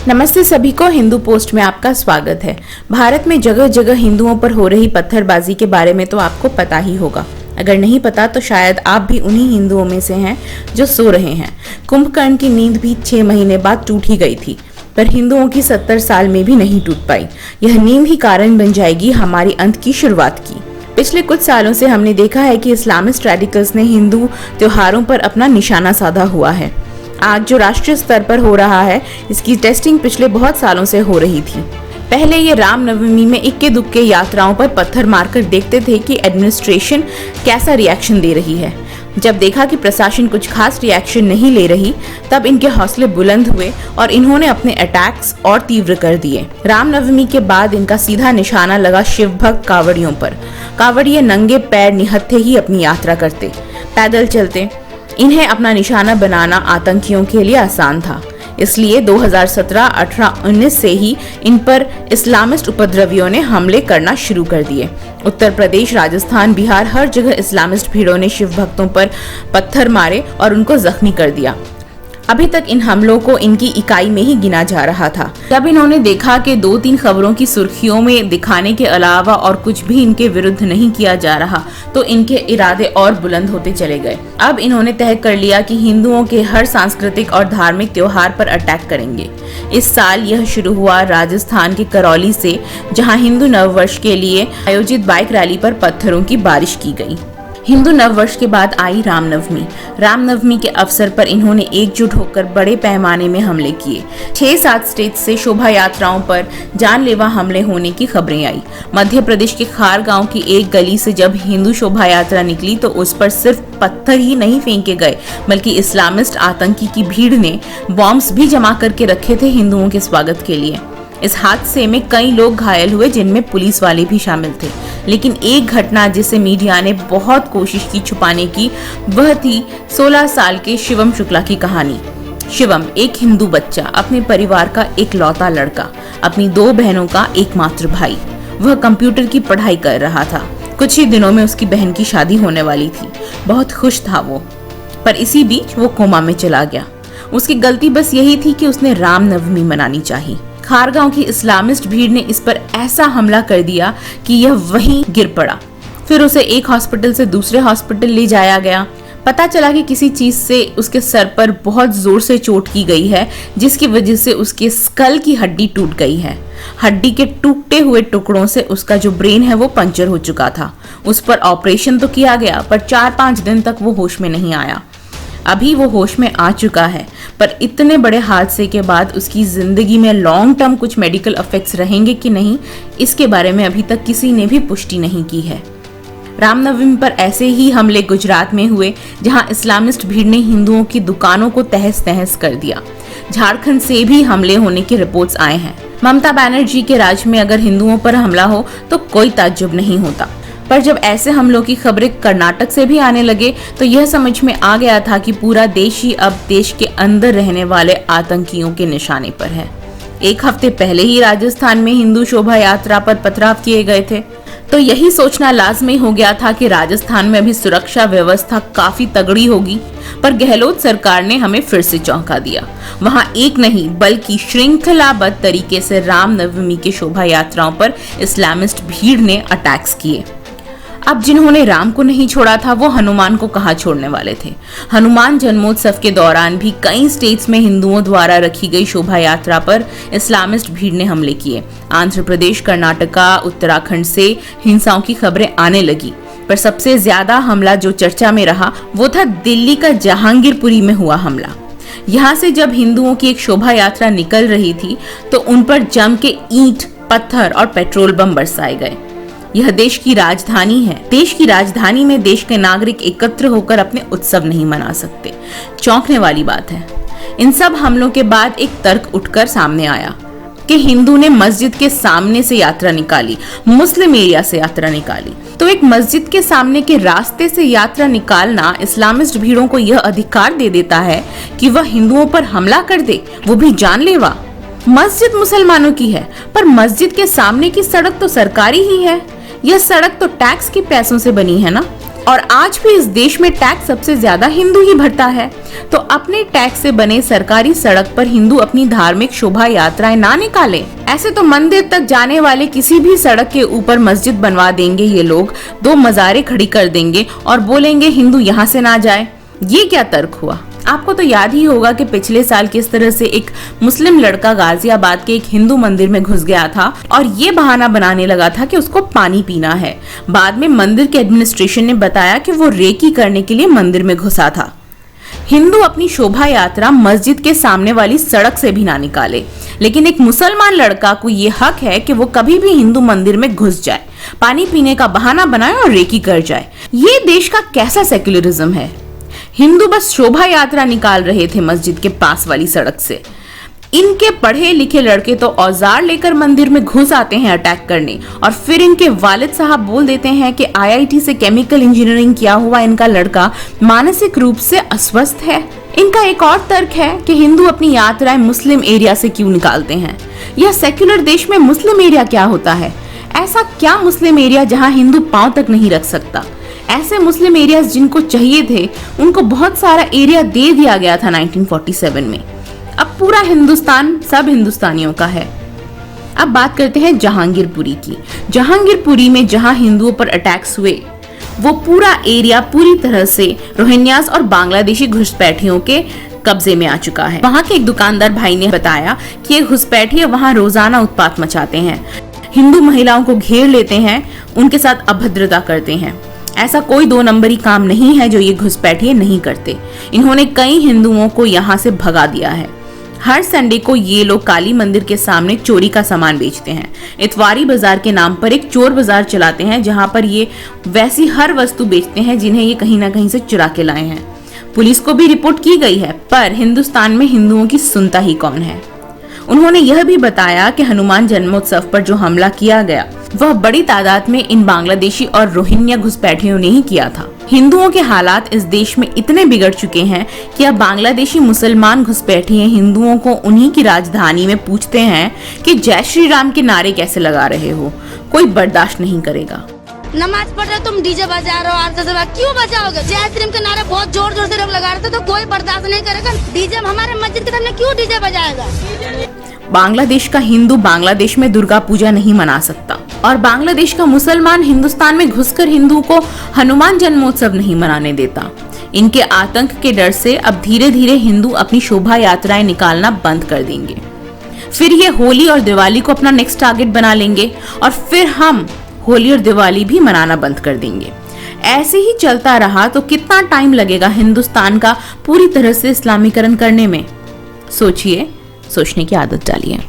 नमस्ते सभी को हिंदू पोस्ट में आपका स्वागत है। भारत में जगह जगह हिंदुओं पर हो रही पत्थरबाजी के बारे में तो आपको पता ही होगा। अगर नहीं पता तो शायद आप भी उन्हीं हिंदुओं में से हैं जो सो रहे हैं। कुंभकर्ण की नींद भी 6 महीने बाद टूट ही गई थी, पर हिंदुओं की 70 साल में भी नहीं टूट पाई। यह नींद ही कारण बन जाएगी हमारी अंत की शुरुआत की। पिछले कुछ सालों से हमने देखा है कि इस्लामिस्ट रेडिकल्स ने हिंदू त्योहारों पर अपना निशाना साधा हुआ है। आज जो राष्ट्रीय स्तर पर हो रहा है, इसकी टेस्टिंग पिछले बहुत सालों से हो रही थी। पहले ये रामनवमी में इक्के दुक्के यात्राओं पर पत्थर मारकर देखते थे कि एडमिनिस्ट्रेशन कैसा रिएक्शन दे रही है। जब देखा कि प्रशासन कुछ खास रिएक्शन नहीं ले रही, तब इनके हौसले बुलंद हुए और इन्होंने अपने अटैक्स और तीव्र कर दिए। रामनवमी के बाद इनका सीधा निशाना लगा शिव भक्त कांवड़ियों पर। कांवड़िये नंगे पैर निहत्थे ही अपनी यात्रा करते, पैदल चलते। इन्हें अपना निशाना बनाना आतंकियों के लिए आसान था, इसलिए 2017, 18, 19 से ही इन पर इस्लामिस्ट उपद्रवियों ने हमले करना शुरू कर दिए। उत्तर प्रदेश, राजस्थान, बिहार, हर जगह इस्लामिस्ट भीड़ों ने शिव भक्तों पर पत्थर मारे और उनको जख्मी कर दिया। अभी तक इन हमलों को इनकी इकाई में ही गिना जा रहा था। जब इन्होंने देखा कि 2-3 खबरों की सुर्खियों में दिखाने के अलावा और कुछ भी इनके विरुद्ध नहीं किया जा रहा, तो इनके इरादे और बुलंद होते चले गए। अब इन्होंने तय कर लिया कि हिंदुओं के हर सांस्कृतिक और धार्मिक त्योहार पर अटैक करेंगे। इस साल यह शुरू हुआ राजस्थान के करौली से, जहाँ हिंदू नववर्ष के लिए आयोजित बाइक रैली पर पत्थरों की बारिश की गई। हिंदू नववर्ष के बाद आई रामनवमी। रामनवमी के अवसर पर इन्होंने एकजुट होकर बड़े पैमाने में हमले किए। 6-7 स्टेट से शोभा यात्राओं पर जानलेवा हमले होने की खबरें आई। मध्य प्रदेश के खार गांव की एक गली से जब हिंदू शोभा यात्रा निकली तो उस पर सिर्फ पत्थर ही नहीं फेंके गए, बल्कि इस्लामिस्ट आतंकी की भीड़ ने बॉम्ब्स भी जमा करके रखे थे हिंदुओं के स्वागत के लिए। इस हादसे में कई लोग घायल हुए, जिनमें पुलिस वाले भी शामिल थे। लेकिन एक घटना जिसे मीडिया ने बहुत कोशिश की छुपाने की, वह थी 16 साल के शिवम शुक्ला की कहानी। शिवम एक हिंदू बच्चा, अपने परिवार का इकलौता लड़का, अपनी 2 बहनों का एकमात्र भाई। वह कंप्यूटर की पढ़ाई कर रहा था। कुछ ही दिनों में उसकी बहन की शादी होने वाली थी। बहुत खुश था वो, पर इसी बीच वो कोमा में चला गया। उसकी गलती बस यही थी कि उसने रामनवमी मनानी चाहिए। खारगांव की इस्लामिस्ट भीड़ ने इस पर ऐसा हमला कर दिया कि यह वहीं गिर पड़ा। फिर उसे एक हॉस्पिटल से दूसरे हॉस्पिटल ले जाया गया। पता चला कि किसी चीज से उसके सर पर बहुत जोर से चोट की गई है, जिसकी वजह से उसके स्कल की हड्डी टूट गई है। हड्डी के टूटे हुए टुकड़ों से उसका जो ब्रेन है वो पंचर हो चुका था। उस पर ऑपरेशन तो किया गया, पर 4-5 दिन तक वो होश में नहीं आया। अभी वो होश में आ चुका है, पर इतने बड़े हादसे के बाद उसकी जिंदगी में लॉन्ग टर्म कुछ मेडिकल इफेक्ट्स रहेंगे कि नहीं, इसके बारे में अभी तक किसी ने भी पुष्टि नहीं की है। रामनवमी पर ऐसे ही हमले गुजरात में हुए, जहां इस्लामिस्ट भीड़ ने हिंदुओं की दुकानों को तहस नहस कर दिया। झारखंड से भी हमले होने की रिपोर्ट्स आए हैं। ममता बनर्जी के राज में अगर हिंदुओं पर हमला हो तो कोई ताज्जुब नहीं होता, पर जब ऐसे हमलों की खबरें कर्नाटक से भी आने लगे तो यह समझ में आ गया था कि पूरा देश ही अब देश के अंदर रहने वाले आतंकियों के निशाने पर है। 1 हफ्ते पहले ही राजस्थान में हिंदू शोभा यात्रा पर पथराव किए गए थे, तो यही सोचना लाजमी हो गया था कि राजस्थान में अभी सुरक्षा व्यवस्था काफी तगड़ी होगी। पर गहलोत सरकार ने हमें फिर से चौंका दिया। वहां एक नहीं बल्कि श्रृंखलाबद्ध तरीके से रामनवमी के शोभा यात्राओं पर इस्लामिस्ट भीड़ ने अटैक्स किए। अब जिन्होंने राम को नहीं छोड़ा था, वो हनुमान को कहाँ छोड़ने वाले थे। हनुमान जन्मोत्सव के दौरान भी कई स्टेट्स में हिंदुओं द्वारा रखी गई शोभा यात्रा पर इस्लामिस्ट भीड़ ने हमले किए। आंध्र प्रदेश, कर्नाटका, उत्तराखंड से हिंसाओं की खबरें आने लगी, पर सबसे ज्यादा हमला जो चर्चा में रहा वो था दिल्ली का जहांगीरपुरी में हुआ हमला। यहाँ से जब हिंदुओं की एक शोभा यात्रा निकल रही थी तो उन पर जम के ईंट, पत्थर और पेट्रोल बम बरसाए गए। यह देश की राजधानी है। देश की राजधानी में देश के नागरिक एकत्र होकर अपने उत्सव नहीं मना सकते। चौंकने वाली बात है। इन सब हमलों के बाद एक तर्क उठकर सामने आया कि हिंदू ने मस्जिद के सामने से यात्रा निकाली, मुस्लिम एरिया से यात्रा निकाली। तो एक मस्जिद के सामने के रास्ते से यात्रा निकालना इस्लामिस्ट भीड़ों को यह अधिकार दे देता है कि वह हिंदुओं पर हमला कर दे, वो भी जानलेवा। मस्जिद मुसलमानों की है, पर मस्जिद के सामने की सड़क तो सरकारी ही है। यह सड़क तो टैक्स के पैसों से बनी है ना। और आज भी इस देश में टैक्स सबसे ज्यादा हिंदू ही भरता है। तो अपने टैक्स से बने सरकारी सड़क पर हिंदू अपनी धार्मिक शोभा यात्राएं ना निकालें। ऐसे तो मंदिर तक जाने वाले किसी भी सड़क के ऊपर मस्जिद बनवा देंगे ये लोग, 2 मज़ारें खड़ी कर देंगे और बोलेंगे हिंदू यहाँ से ना जाए। ये क्या तर्क हुआ? आपको तो याद ही होगा कि पिछले साल किस तरह से एक मुस्लिम लड़का गाजियाबाद के एक हिंदू मंदिर में घुस गया था और ये बहाना बनाने लगा था कि उसको पानी पीना है। बाद में मंदिर के एडमिनिस्ट्रेशन ने बताया कि वो रेकी करने के लिए मंदिर में घुसा था। हिंदू अपनी शोभा यात्रा मस्जिद के सामने वाली सड़क से भी ना निकाले, लेकिन एक मुसलमान लड़का को ये हक है कि वो कभी भी हिंदू मंदिर में घुस जाए, पानी पीने का बहाना बनाए और रेकी कर जाए। ये देश का कैसा सेक्युलरिज्म है? हिंदू बस शोभा यात्रा निकाल रहे थे मस्जिद के पास वाली सड़क से। इनके पढ़े लिखे लड़के तो औजार लेकर मंदिर में घुस आते हैं अटैक करने, और फिर इनके वालिद साहब बोल देते हैं कि आईआईटी से केमिकल इंजीनियरिंग किया हुआ इनका लड़का मानसिक रूप से अस्वस्थ है। इनका एक और तर्क है कि हिंदू अपनी यात्राएं मुस्लिम एरिया से क्यों निकालते हैं। यह सेक्युलर देश में मुस्लिम एरिया क्या होता है? ऐसा क्या मुस्लिम एरिया जहां हिंदू पांव तक नहीं रख सकता? ऐसे मुस्लिम एरियाज जिनको चाहिए थे उनको बहुत सारा एरिया दे दिया गया था 1947 में। अब पूरा हिंदुस्तान सब हिंदुस्तानियों का है। अब बात करते हैं जहांगीरपुरी की। जहांगीरपुरी में जहां हिंदुओं पर अटैक्स हुए वो पूरा एरिया पूरी तरह से रोहिंग्यास और बांग्लादेशी घुसपैठियों के कब्जे में आ चुका है। वहां के एक दुकानदार भाई ने बताया कि ये घुसपैठिए वहां रोजाना उत्पात मचाते हैं, हिंदू महिलाओं को घेर लेते हैं, उनके साथ अभद्रता करते हैं। ऐसा कोई 2 नंबरी काम नहीं है जो ये घुसपैठिए नहीं करते। इन्होंने कई हिंदुओं को यहाँ से भगा दिया है। हर संडे को ये लोग काली मंदिर के सामने चोरी का सामान बेचते हैं। इतवारी बाजार के नाम पर एक चोर बाजार चलाते हैं जहां पर ये वैसी हर वस्तु बेचते हैं जिन्हें ये कहीं ना कहीं से चुरा के लाए हैं। पुलिस को भी रिपोर्ट की गई है, पर हिंदुस्तान में हिंदुओं की सुनता ही कौन है। उन्होंने यह भी बताया कि हनुमान जन्मोत्सव पर जो हमला किया गया वह बड़ी तादाद में इन बांग्लादेशी और रोहिंग्या घुसपैठियों ने ही किया था। हिंदुओं के हालात इस देश में इतने बिगड़ चुके हैं कि अब बांग्लादेशी मुसलमान घुसपैठिए हिंदुओं को उन्हीं की राजधानी में पूछते हैं कि जय श्री राम के नारे कैसे लगा रहे हो। कोई बर्दाश्त नहीं करेगा। नमाज पढ़ रहे तुम डीजे बजा रहे हो, आरती से क्यों बजाओगे? जय श्री राम के नारे बहुत जोर जोर से लोग लगा रहे थे तो कोई बर्दाश्त नहीं करेगा। डीजे हमारे मस्जिद के सामने क्यों डीजे बजाएगा? बांग्लादेश का हिंदू बांग्लादेश में दुर्गा पूजा नहीं मना सकता और बांग्लादेश का मुसलमान हिंदुस्तान में घुसकर हिंदुओं को हनुमान जन्मोत्सव नहीं मनाने देता। इनके आतंक के डर से अब धीरे धीरे हिंदू अपनी शोभा यात्राएं निकालना बंद कर देंगे। फिर ये होली और दिवाली को अपना नेक्स्ट टारगेट बना लेंगे और फिर हम होली और दिवाली भी मनाना बंद कर देंगे। ऐसे ही चलता रहा तो कितना टाइम लगेगा हिंदुस्तान का पूरी तरह से इस्लामीकरण करने में? सोचिए, सोचने की आदत डालिए।